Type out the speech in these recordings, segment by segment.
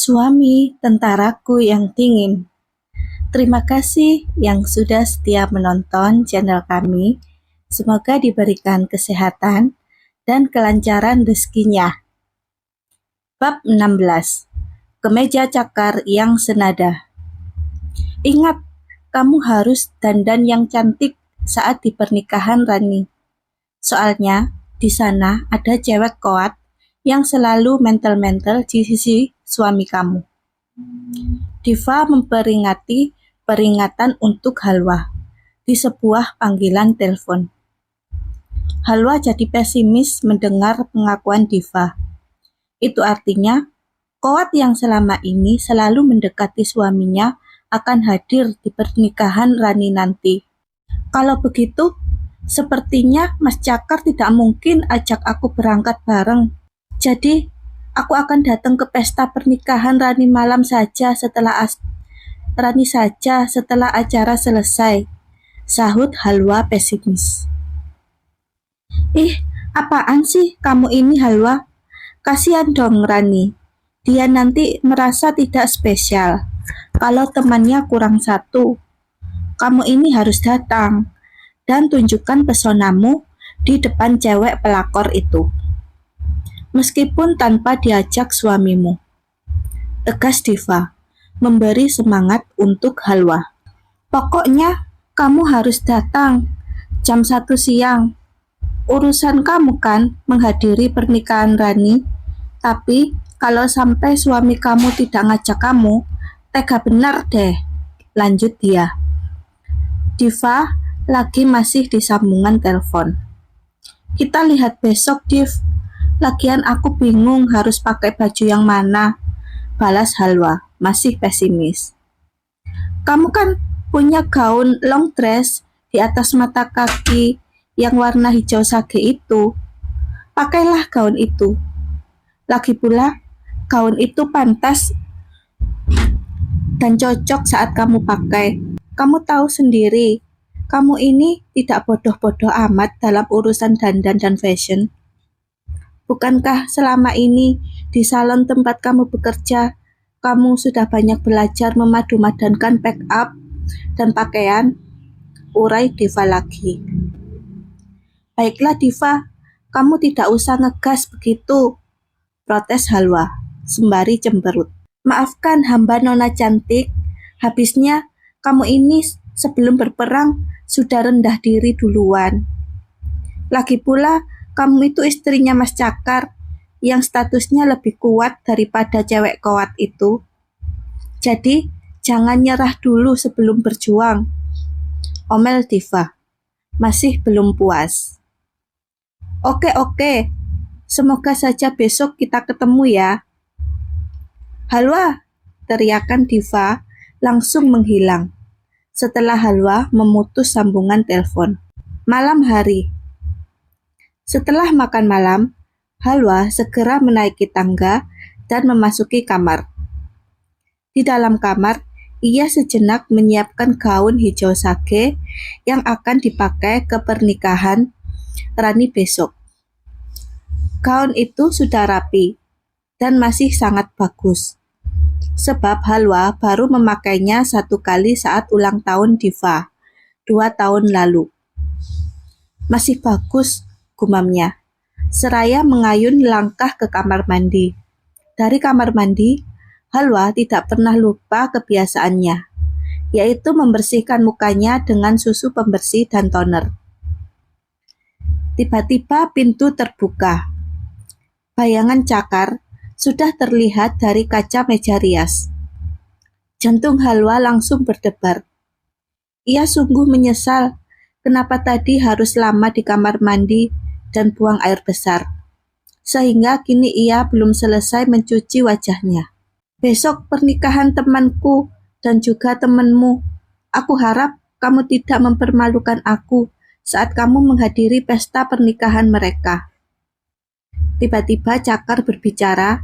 Suami tentaraku yang dingin. Terima kasih yang sudah setia menonton channel kami. Semoga diberikan kesehatan dan kelancaran rezekinya. Bab 16. Kemeja cakar yang senada. Ingat, kamu harus dandan yang cantik saat di pernikahan Rani. Soalnya, di sana ada cewek koat yang selalu mental-mental di sisi suami kamu. Diva memperingati peringatan untuk Halwa di sebuah panggilan telepon. Halwa jadi pesimis mendengar pengakuan Diva. Itu artinya, Koat yang selama ini selalu mendekati suaminya akan hadir di pernikahan Rani nanti. Kalau begitu, sepertinya Mas Cakar tidak mungkin ajak aku berangkat bareng. Jadi, aku akan datang ke pesta pernikahan Rani malam saja setelah acara selesai, sahut Halwa pesimis. Apaan sih kamu ini, Halwa? Kasihan dong Rani. Dia nanti merasa tidak spesial kalau temannya kurang satu. Kamu ini harus datang dan tunjukkan pesonamu di depan cewek pelakor itu, meskipun tanpa diajak suamimu, tegas Diva, memberi semangat untuk Halwa. Pokoknya kamu harus datang jam 1 siang. Urusan kamu kan menghadiri pernikahan Rani, tapi kalau sampai suami kamu tidak ngajak kamu, tega benar deh, lanjut dia. Diva lagi masih di sambungan telepon. Kita lihat besok, Div. Lagian aku bingung harus pakai baju yang mana, balas Halwa, masih pesimis. Kamu kan punya gaun long dress di atas mata kaki yang warna hijau sage itu. Pakailah gaun itu. Lagi pula, gaun itu pantas dan cocok saat kamu pakai. Kamu tahu sendiri, kamu ini tidak bodoh-bodoh amat dalam urusan dandan dan fashion. Bukankah selama ini di salon tempat kamu bekerja, kamu sudah banyak belajar memadu-madankan make up dan pakaian? Urai Diva lagi. Baiklah Diva, kamu tidak usah ngegas begitu, protes Halwa, sembari cemberut. Maafkan hamba nona cantik, habisnya kamu ini sebelum berperang sudah rendah diri duluan. Lagi pula, kamu itu istrinya Mas Cakar, yang statusnya lebih kuat daripada cewek koat itu. Jadi, jangan nyerah dulu sebelum berjuang, omel Diva, masih belum puas. Oke, semoga saja besok kita ketemu ya. Halwa, teriakan Diva langsung menghilang setelah Halwa memutus sambungan telepon. Malam hari. Setelah makan malam, Halwa segera menaiki tangga dan memasuki kamar. Di dalam kamar, ia sejenak menyiapkan gaun hijau sage yang akan dipakai ke pernikahan Rani besok. Gaun itu sudah rapi dan masih sangat bagus, sebab Halwa baru memakainya 1 kali saat ulang tahun Diva 2 tahun lalu. Masih bagus, gumamnya, seraya mengayun langkah ke kamar mandi. Dari kamar mandi, Halwa tidak pernah lupa kebiasaannya, yaitu membersihkan mukanya dengan susu pembersih dan toner. Tiba-tiba pintu terbuka. Bayangan Cakar sudah terlihat dari kaca meja rias. Jantung Halwa langsung berdebar. Ia sungguh menyesal kenapa tadi harus lama di kamar mandi dan buang air besar, sehingga kini ia belum selesai mencuci wajahnya. Besok pernikahan temanku dan juga temanmu. Aku harap kamu tidak mempermalukan aku saat kamu menghadiri pesta pernikahan mereka. Tiba-tiba Cakar berbicara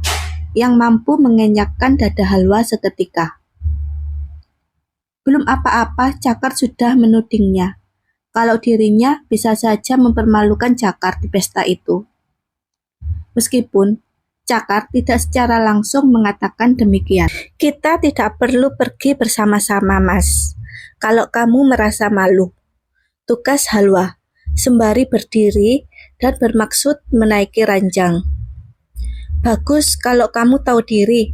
yang mampu mengenyakkan dada Halwa seketika. Belum apa-apa, Cakar sudah menudingnya kalau dirinya bisa saja mempermalukan Cakar di pesta itu. Meskipun Cakar tidak secara langsung mengatakan demikian. Kita tidak perlu pergi bersama-sama, Mas. Kalau kamu merasa malu. Tugas Halwa, sembari berdiri dan bermaksud menaiki ranjang. Bagus kalau kamu tahu diri.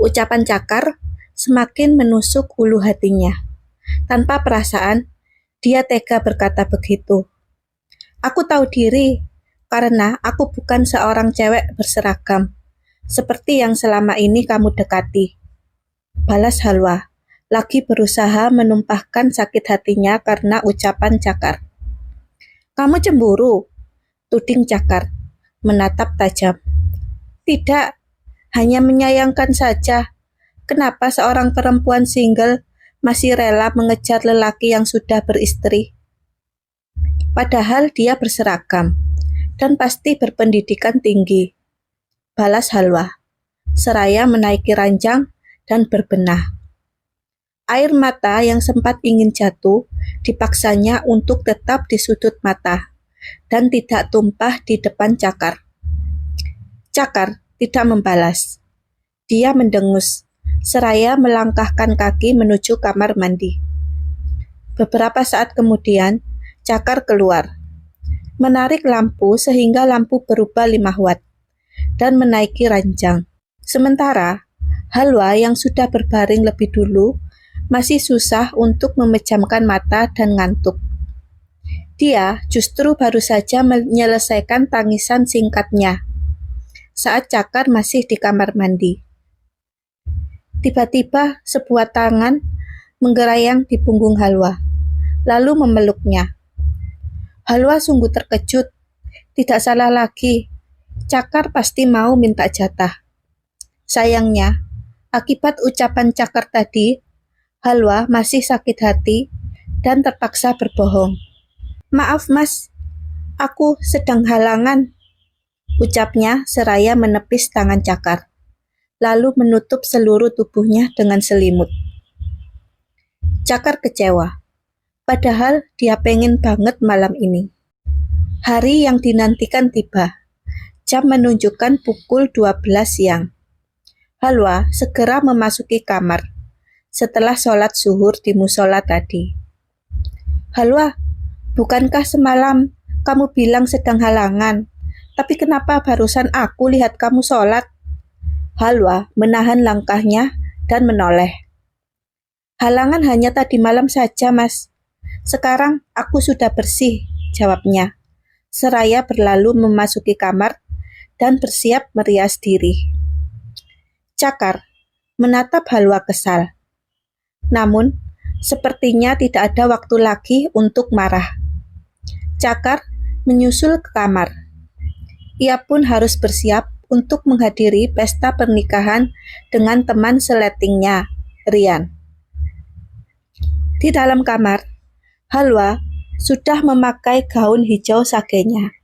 Ucapan Cakar semakin menusuk ulu hatinya. Tanpa perasaan, dia tega berkata begitu. Aku tahu diri, karena aku bukan seorang cewek berseragam, seperti yang selama ini kamu dekati. Balas Halwa, lagi berusaha menumpahkan sakit hatinya karena ucapan Cakar. Kamu cemburu, tuding Cakar, menatap tajam. Tidak, hanya menyayangkan saja. Kenapa seorang perempuan single masih rela mengejar lelaki yang sudah beristri? Padahal dia berseragam dan pasti berpendidikan tinggi. Balas Halwa, seraya menaiki ranjang dan berbenah. Air mata yang sempat ingin jatuh dipaksanya untuk tetap di sudut mata dan tidak tumpah di depan Cakar. Cakar tidak membalas. Dia mendengus, seraya melangkahkan kaki menuju kamar mandi. Beberapa saat kemudian, Cakar keluar, menarik lampu sehingga lampu berubah 5 watt, dan menaiki ranjang. Sementara, Halwa yang sudah berbaring lebih dulu, masih susah untuk memejamkan mata dan ngantuk. Dia justru baru saja menyelesaikan tangisan singkatnya, saat Cakar masih di kamar mandi. Tiba-tiba sebuah tangan menggerayang di punggung Halwa, lalu memeluknya. Halwa sungguh terkejut. Tidak salah lagi, Cakar pasti mau minta jatah. Sayangnya, akibat ucapan Cakar tadi, Halwa masih sakit hati dan terpaksa berbohong. Maaf mas, aku sedang halangan, ucapnya seraya menepis tangan Cakar, lalu menutup seluruh tubuhnya dengan selimut. Cakar kecewa, padahal dia pengen banget malam ini. Hari yang dinantikan tiba. Jam menunjukkan pukul 12 siang. Halwa segera memasuki kamar setelah sholat zuhur di musola tadi. Halwa, bukankah semalam kamu bilang sedang halangan? Tapi kenapa barusan aku lihat kamu sholat? Halwa menahan langkahnya dan menoleh. Halangan hanya tadi malam saja, mas. Sekarang aku sudah bersih, jawabnya, seraya berlalu memasuki kamar dan bersiap merias diri. Cakar menatap Halwa kesal. Namun, sepertinya tidak ada waktu lagi untuk marah. Cakar menyusul ke kamar. Ia pun harus bersiap untuk menghadiri pesta pernikahan dengan teman seletingnya, Rian. Di dalam kamar, Halwa sudah memakai gaun hijau sagenya.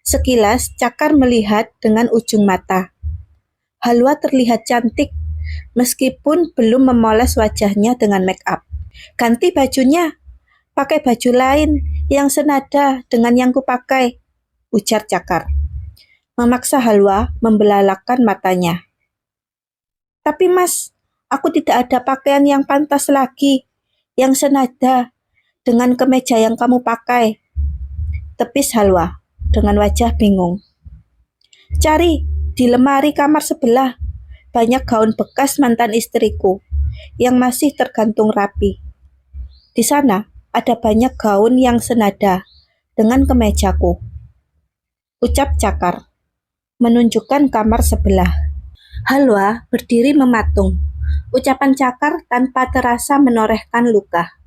Sekilas, Cakar melihat dengan ujung mata. Halwa terlihat cantik, meskipun belum memoles wajahnya dengan make up. Ganti bajunya, pakai baju lain yang senada dengan yang kupakai, ujar Cakar, memaksa Halwa membelalakkan matanya. Tapi mas, aku tidak ada pakaian yang pantas lagi, yang senada dengan kemeja yang kamu pakai, tepis Halwa dengan wajah bingung. Cari di lemari kamar sebelah, banyak gaun bekas mantan istriku yang masih tergantung rapi. Di sana ada banyak gaun yang senada dengan kemejaku, ucap Cakar, menunjukkan kamar sebelah. Halwa berdiri mematung. Ucapan Cakar tanpa terasa menorehkan luka.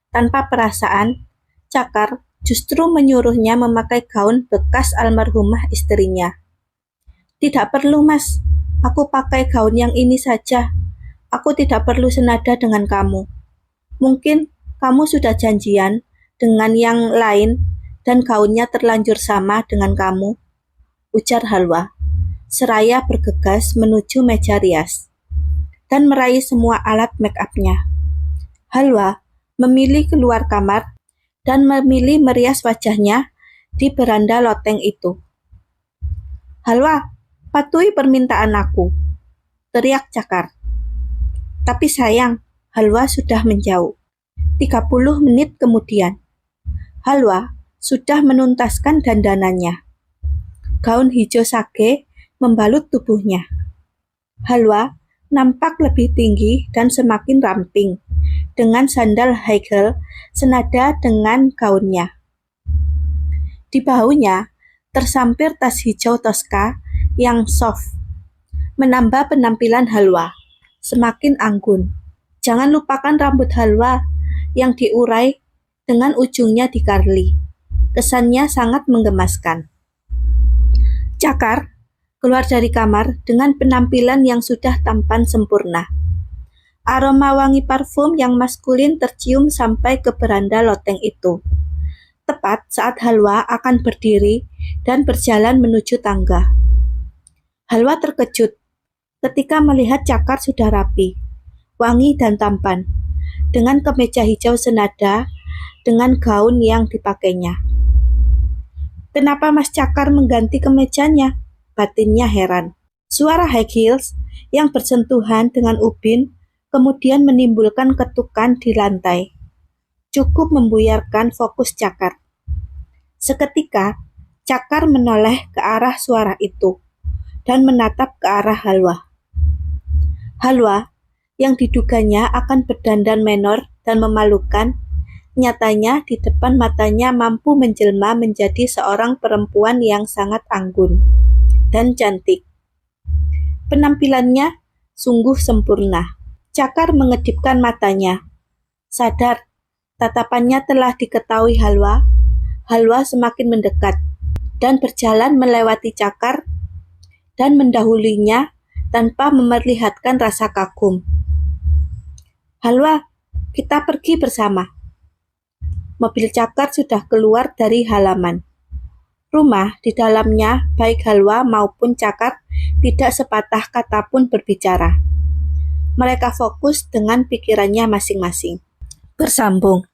Tanpa perasaan, Cakar justru menyuruhnya memakai gaun bekas almarhumah istrinya. Tidak perlu, mas. Aku pakai gaun yang ini saja. Aku tidak perlu senada dengan kamu. Mungkin kamu sudah janjian dengan yang lain dan gaunnya terlanjur sama dengan kamu, ujar Halwa, seraya bergegas menuju meja rias dan meraih semua alat make up-nya. Halwa memilih keluar kamar dan memilih merias wajahnya di beranda loteng itu. Halwa, Patuhi permintaan aku, teriak Cakar. Tapi sayang, Halwa sudah menjauh. 30 menit kemudian, Halwa sudah menuntaskan dandanannya. Gaun hijau sage membalut tubuhnya. Halwa nampak lebih tinggi dan semakin ramping, dengan sandal high heel senada dengan gaunnya. Di bahunya tersampir tas hijau Tosca yang soft, menambah penampilan Halwa semakin anggun. Jangan lupakan rambut Halwa yang diurai dengan ujungnya di curly. Kesannya sangat menggemaskan. Cakar keluar dari kamar dengan penampilan yang sudah tampan sempurna. Aroma wangi parfum yang maskulin tercium sampai ke beranda loteng itu. Tepat saat Halwa akan berdiri dan berjalan menuju tangga. Halwa terkejut ketika melihat Cakar sudah rapi, wangi dan tampan, dengan kemeja hijau senada dengan gaun yang dipakainya. Kenapa Mas Cakar mengganti kemejanya? Batinnya heran. Suara high heels yang bersentuhan dengan ubin kemudian menimbulkan ketukan di lantai. Cukup membuyarkan fokus Cakar. Seketika, Cakar menoleh ke arah suara itu dan menatap ke arah Halwa. Halwa, yang diduganya akan berdandan menor dan memalukan, nyatanya di depan matanya mampu menjelma menjadi seorang perempuan yang sangat anggun dan cantik. Penampilannya sungguh sempurna. Cakar mengedipkan matanya. Sadar, tatapannya telah diketahui Halwa. Halwa semakin mendekat dan berjalan melewati Cakar dan mendahulinya tanpa memperlihatkan rasa kagum. Halwa, kita pergi bersama. Mobil Cakar sudah keluar dari halaman. Rumah di dalamnya, baik Halwa maupun Cakar, tidak sepatah kata pun berbicara. Mereka fokus dengan pikirannya masing-masing. Bersambung.